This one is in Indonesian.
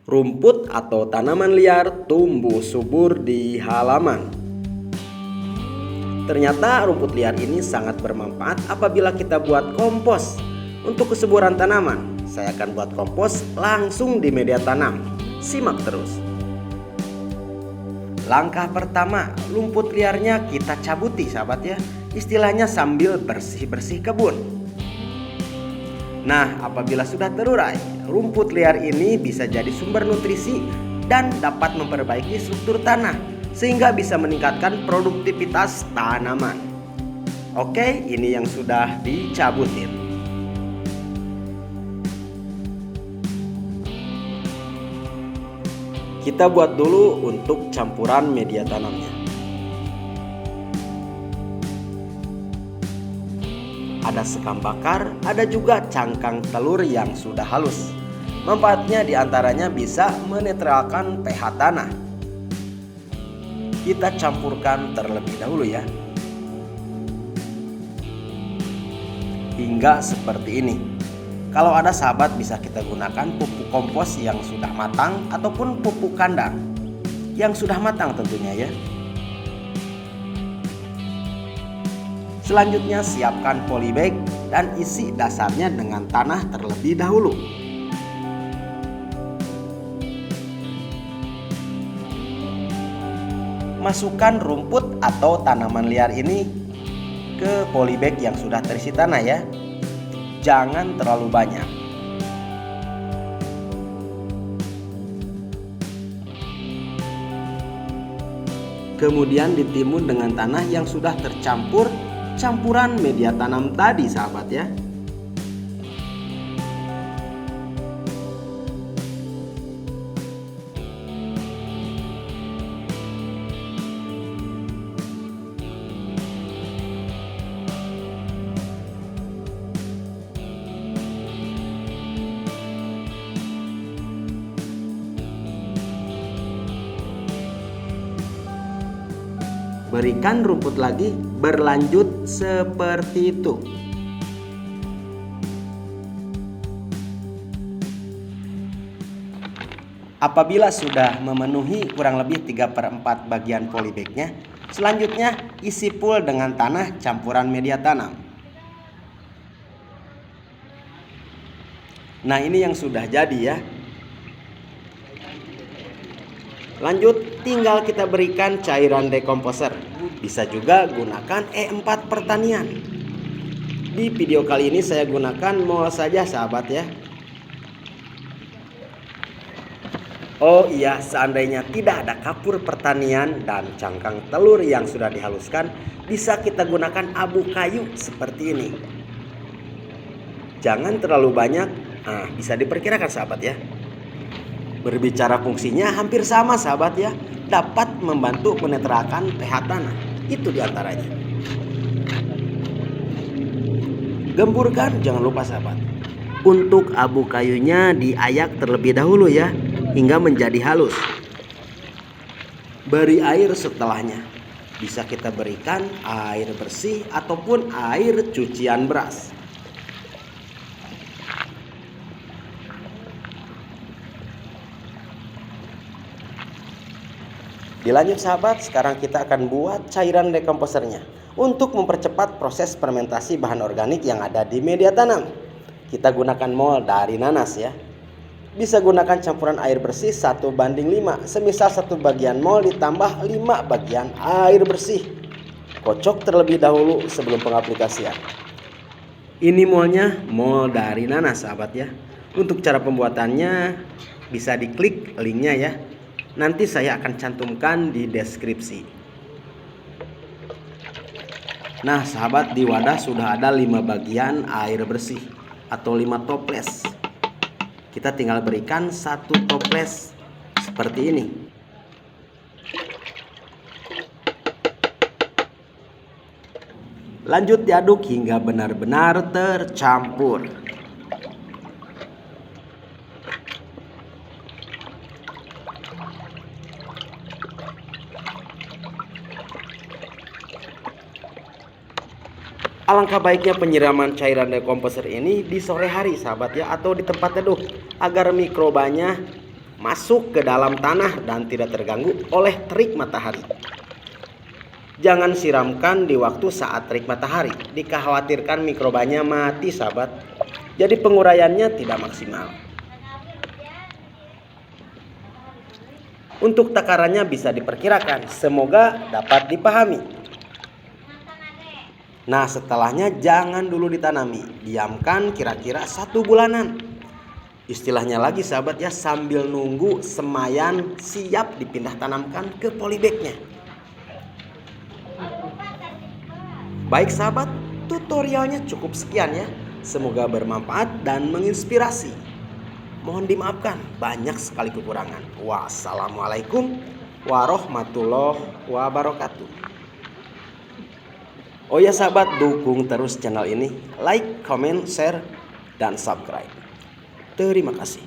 Rumput atau tanaman liar tumbuh subur di halaman. Ternyata rumput liar ini sangat bermanfaat apabila kita buat kompos. Untuk kesuburan tanaman, saya akan buat kompos langsung di media tanam. Simak terus. Langkah pertama, rumput liarnya kita cabuti sahabat ya. Istilahnya sambil bersih-bersih kebun. Nah, apabila sudah terurai, rumput liar ini bisa jadi sumber nutrisi dan dapat memperbaiki struktur tanah sehingga bisa meningkatkan produktivitas tanaman. Oke, ini yang sudah dicabutin. Kita buat dulu untuk campuran media tanamnya. Ada sekam bakar, ada juga cangkang telur yang sudah halus. Manfaatnya diantaranya bisa menetralkan pH tanah. Kita campurkan terlebih dahulu ya, hingga seperti ini. Kalau ada sahabat bisa kita gunakan pupuk kompos yang sudah matang ataupun pupuk kandang yang sudah matang tentunya ya. Selanjutnya siapkan polybag dan isi dasarnya dengan tanah terlebih dahulu. Masukkan rumput atau tanaman liar ini ke polybag yang sudah terisi tanah ya. Jangan terlalu banyak. Kemudian ditimbun dengan tanah yang sudah tercampur campuran media tanam tadi sahabat ya. Berikan rumput lagi, berlanjut seperti itu. Apabila sudah memenuhi kurang lebih 3/4 bagian polybagnya, selanjutnya isi full dengan tanah campuran media tanam. Nah, ini yang sudah jadi ya. Lanjut, tinggal kita berikan cairan dekomposer. Bisa juga gunakan E4 pertanian. Di video kali ini saya gunakan mol saja sahabat ya. Oh iya, seandainya tidak ada kapur pertanian dan cangkang telur yang sudah dihaluskan, bisa kita gunakan abu kayu seperti ini. Jangan terlalu banyak, bisa diperkirakan sahabat ya. Berbicara fungsinya hampir sama sahabat ya. Dapat membantu menetralkan pH tanah. Itu diantaranya. Gemburkan jangan lupa sahabat. Untuk abu kayunya diayak terlebih dahulu ya, hingga menjadi halus. Beri air setelahnya. Bisa kita berikan air bersih ataupun air cucian beras. Dilanjut sahabat, sekarang kita akan buat cairan dekomposernya untuk mempercepat proses fermentasi bahan organik yang ada di media tanam. Kita gunakan mol dari nanas ya. Bisa gunakan campuran air bersih 1:5, semisal 1 bagian mol ditambah 5 bagian air bersih. Kocok terlebih dahulu sebelum pengaplikasian. Ini molnya mol dari nanas sahabat ya. Untuk cara pembuatannya bisa diklik linknya ya. Nanti saya akan cantumkan di deskripsi. Nah sahabat, di wadah sudah ada 5 bagian air bersih atau 5 toples. Kita tinggal berikan 1 toples seperti ini. Lanjut diaduk hingga benar-benar tercampur. Alangkah baiknya penyiraman cairan dekomposer ini di sore hari sahabat ya, atau di tempat teduh agar mikrobanya masuk ke dalam tanah dan tidak terganggu oleh terik matahari. Jangan siramkan di waktu saat terik matahari, dikhawatirkan mikrobanya mati sahabat. Jadi penguraiannya tidak maksimal. Untuk takarannya bisa diperkirakan, semoga dapat dipahami. Nah, setelahnya jangan dulu ditanami, diamkan kira-kira 1 bulanan. Istilahnya lagi sahabat ya, sambil nunggu semayan siap dipindah tanamkan ke polybagnya. Baik sahabat, tutorialnya cukup sekian ya. Semoga bermanfaat dan menginspirasi. Mohon dimaafkan banyak sekali kekurangan. Wassalamualaikum warahmatullahi wabarakatuh. Oh ya sahabat, dukung terus channel ini, like, comment, share, dan subscribe. Terima kasih.